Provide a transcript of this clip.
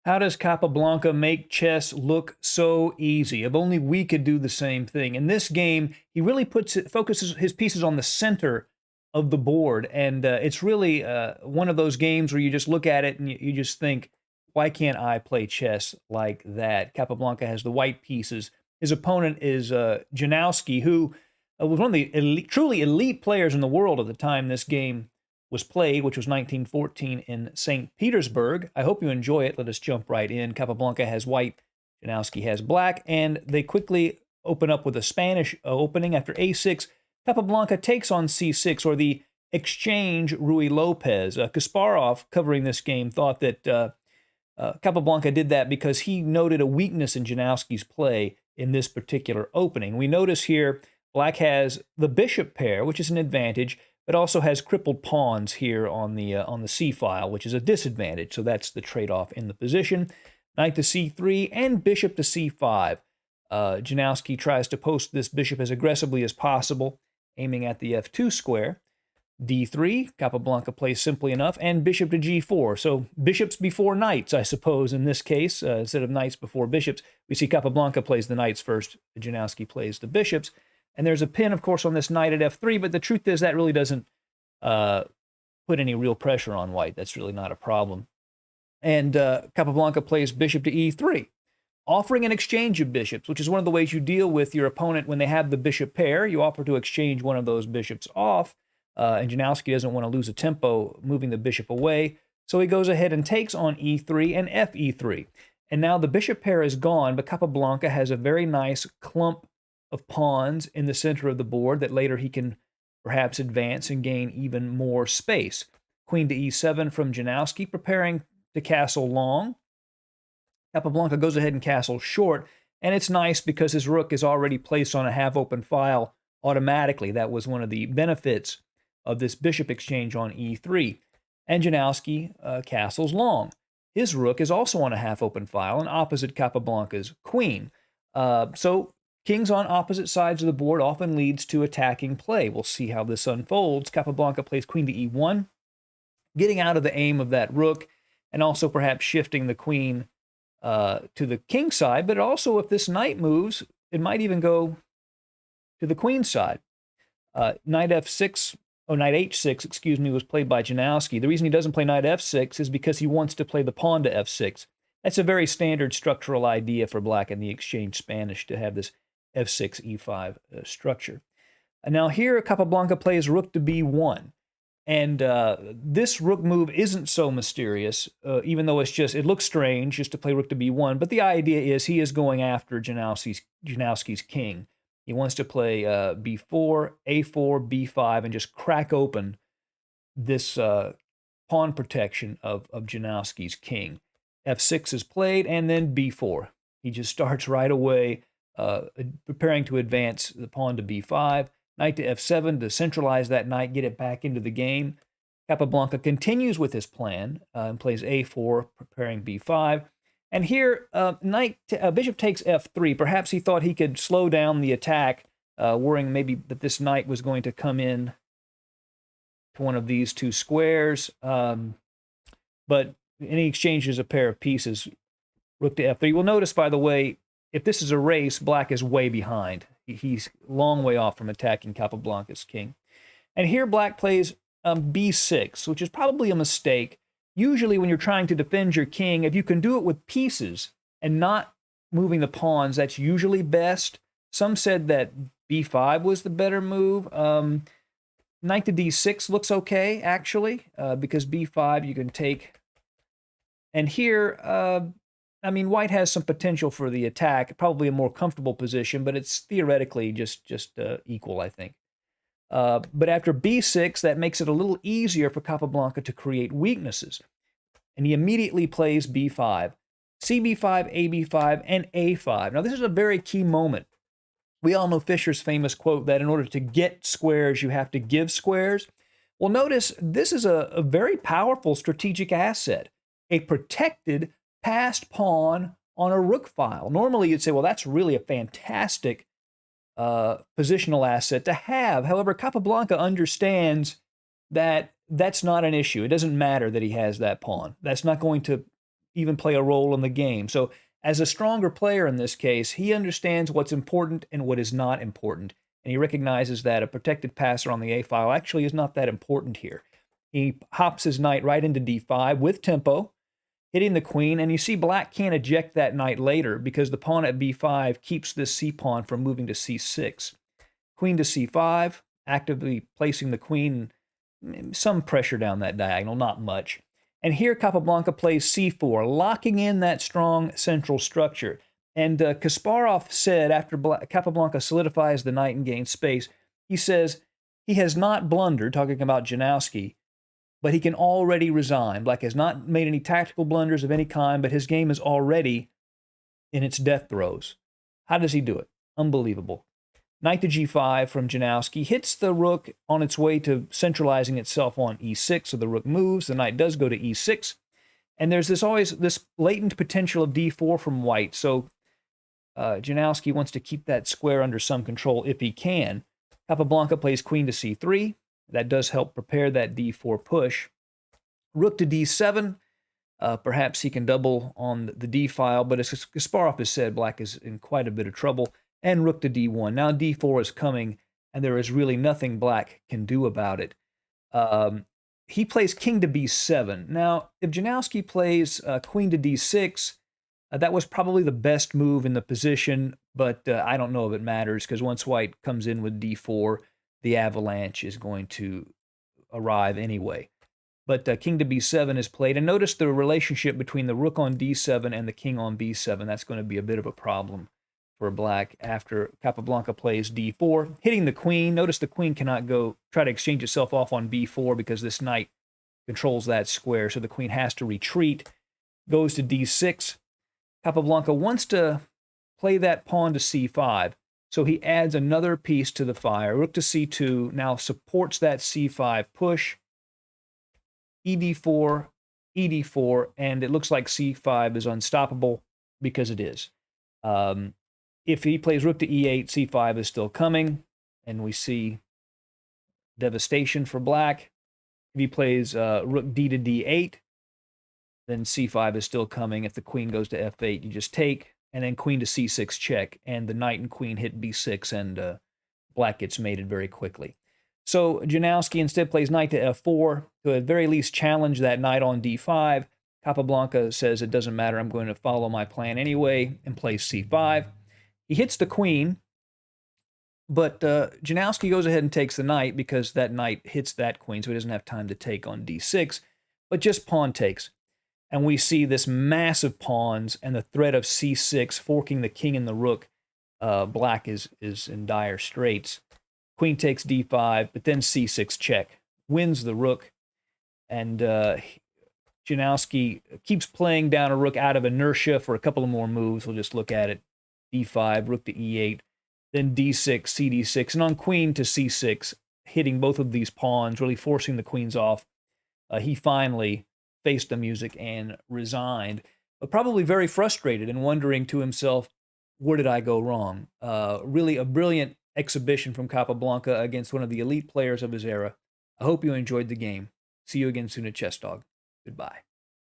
How does Capablanca make chess look so easy? If only we could do the same thing. In this game, he really focuses his pieces on the center of the board, and it's really one of those games where you just look at it and you just think, why can't I play chess like that? Capablanca has the white pieces. His opponent is Janowski, who was one of the truly elite players in the world at the time this game was played, which was 1914 in St. Petersburg. I hope you enjoy it. Let us jump right in. Capablanca has white, Janowski has black, and they quickly open up with a Spanish opening. After a6, Capablanca takes on c6, or the exchange Ruy Lopez. Kasparov, covering this game, thought that Capablanca did that because he noted a weakness in Janowski's play in this particular opening. We notice here black has the bishop pair, which is an advantage, but also has crippled pawns here on the c file, which is a disadvantage. So that's the trade-off in the position. Knight to c3 and bishop to c5. Janowski tries to post this bishop as aggressively as possible, aiming at the f2 square. d3, Capablanca plays simply enough, and bishop to g4. So bishops before knights, I suppose, in this case, instead of knights before bishops. We see Capablanca plays the knights first, Janowski plays the bishops. And there's a pin, of course, on this knight at f3, but the truth is that really doesn't put any real pressure on white. That's really not a problem. And Capablanca plays bishop to e3, offering an exchange of bishops, which is one of the ways you deal with your opponent when they have the bishop pair. You offer to exchange one of those bishops off, and Janowski doesn't want to lose a tempo moving the bishop away, so he goes ahead and takes on e3 and fe3. And now the bishop pair is gone, but Capablanca has a very nice clump of pawns in the center of the board that later he can perhaps advance and gain even more space. Queen to e7 from Janowski, preparing to castle long. Capablanca goes ahead and castles short, and it's nice because his rook is already placed on a half-open file automatically. That was one of the benefits of this bishop exchange on e3. And Janowski castles long. His rook is also on a half-open file and opposite Capablanca's queen. So kings on opposite sides of the board often leads to attacking play. We'll see how this unfolds. Capablanca plays queen to e1, getting out of the aim of that rook, and also perhaps shifting the queen to the king side. But also, if this knight moves, it might even go to the queen side. Knight f6, knight h6, excuse me, was played by Janowski. The reason he doesn't play knight f6 is because he wants to play the pawn to f6. That's a very standard structural idea for black in the exchange Spanish, to have this f6, e5 structure. Now here, Capablanca plays rook to b1. And this rook move isn't so mysterious, even though it looks strange just to play rook to b1. But the idea is he is going after Janowski's king. He wants to play b4, a4, b5, and just crack open this pawn protection of Janowski's king. f6 is played, and then b4. He just starts right away preparing to advance the pawn to b5, knight to f7 to centralize that knight, get it back into the game. Capablanca continues with his plan and plays a4, preparing b5. And here, bishop takes f3. Perhaps he thought he could slow down the attack, worrying maybe that this knight was going to come in to one of these two squares. But any exchange is a pair of pieces, rook to f3. We'll notice, by the way, if this is a race, black is way behind. He's a long way off from attacking Capablanca's king. And here black plays b6, which is probably a mistake. Usually when you're trying to defend your king, if you can do it with pieces and not moving the pawns, that's usually best. Some said that b5 was the better move. Knight to d6 looks okay, actually, because b5 you can take. And here, white has some potential for the attack, probably a more comfortable position, but it's theoretically just equal, I think. But after b6, that makes it a little easier for Capablanca to create weaknesses. And he immediately plays b5, cb5, ab5, and a5. Now, this is a very key moment. We all know Fischer's famous quote that in order to get squares, you have to give squares. Well, notice this is a very powerful strategic asset, a protected passed pawn on a rook file. Normally, you'd say, well, that's really a fantastic positional asset to have. However, Capablanca understands that that's not an issue. It doesn't matter that he has that pawn. That's not going to even play a role in the game. So as a stronger player in this case, he understands what's important and what is not important. And he recognizes that a protected passer on the A file actually is not that important here. He hops his knight right into d5 with tempo, hitting the queen, and you see black can't eject that knight later because the pawn at b5 keeps this c-pawn from moving to c6. Queen to c5, actively placing the queen, some pressure down that diagonal, not much. And here Capablanca plays c4, locking in that strong central structure. And Kasparov said after Capablanca solidifies the knight and gains space, he says he has not blundered, talking about Janowski, but he can already resign. Black has not made any tactical blunders of any kind, but his game is already in its death throes. How does he do it? Unbelievable. Knight to g5 from Janowski hits the rook on its way to centralizing itself on e6, so the rook moves. The knight does go to e6, and there's always this latent potential of d4 from white, so Janowski wants to keep that square under some control if he can. Capablanca plays queen to c3. That does help prepare that d4 push. Rook to d7. Perhaps he can double on the d file, but as Kasparov has said, black is in quite a bit of trouble. And rook to d1. Now d4 is coming, and there is really nothing black can do about it. He plays king to b7. Now, if Janowski plays queen to d6, that was probably the best move in the position, but I don't know if it matters, because once white comes in with d4, the avalanche is going to arrive anyway. But king to b7 is played, and notice the relationship between the rook on d7 and the king on b7. That's going to be a bit of a problem for black after Capablanca plays d4, hitting the queen. Notice the queen cannot go try to exchange itself off on b4 because this knight controls that square, so the queen has to retreat. Goes to d6. Capablanca wants to play that pawn to c5, so he adds another piece to the fire. Rook to c2 now supports that c5 push. ed4, ed4, and it looks like c5 is unstoppable because it is. If he plays rook to e8, c5 is still coming, and we see devastation for black. If he plays rook d to d8, then c5 is still coming. If the queen goes to f8, you just take, and then queen to c6 check, and the knight and queen hit b6, and black gets mated very quickly. So Janowski instead plays knight to f4 to at very least challenge that knight on d5. Capablanca says it doesn't matter, I'm going to follow my plan anyway, and plays c5. He hits the queen, but Janowski goes ahead and takes the knight because that knight hits that queen, so he doesn't have time to take on d6, but just pawn takes. And we see this massive pawns and the threat of c6 forking the king and the rook. Black is in dire straits. Queen takes d5, but then c6 check. Wins the rook, and Janowski keeps playing down a rook out of inertia for a couple of more moves. We'll just look at it. d5, rook to e8, then d6, cd6, and on queen to c6, hitting both of these pawns, really forcing the queens off. He finally faced the music and resigned, but probably very frustrated and wondering to himself, where did I go wrong? Really a brilliant exhibition from Capablanca against one of the elite players of his era. I hope you enjoyed the game. See you again soon at Chess Dog. Goodbye.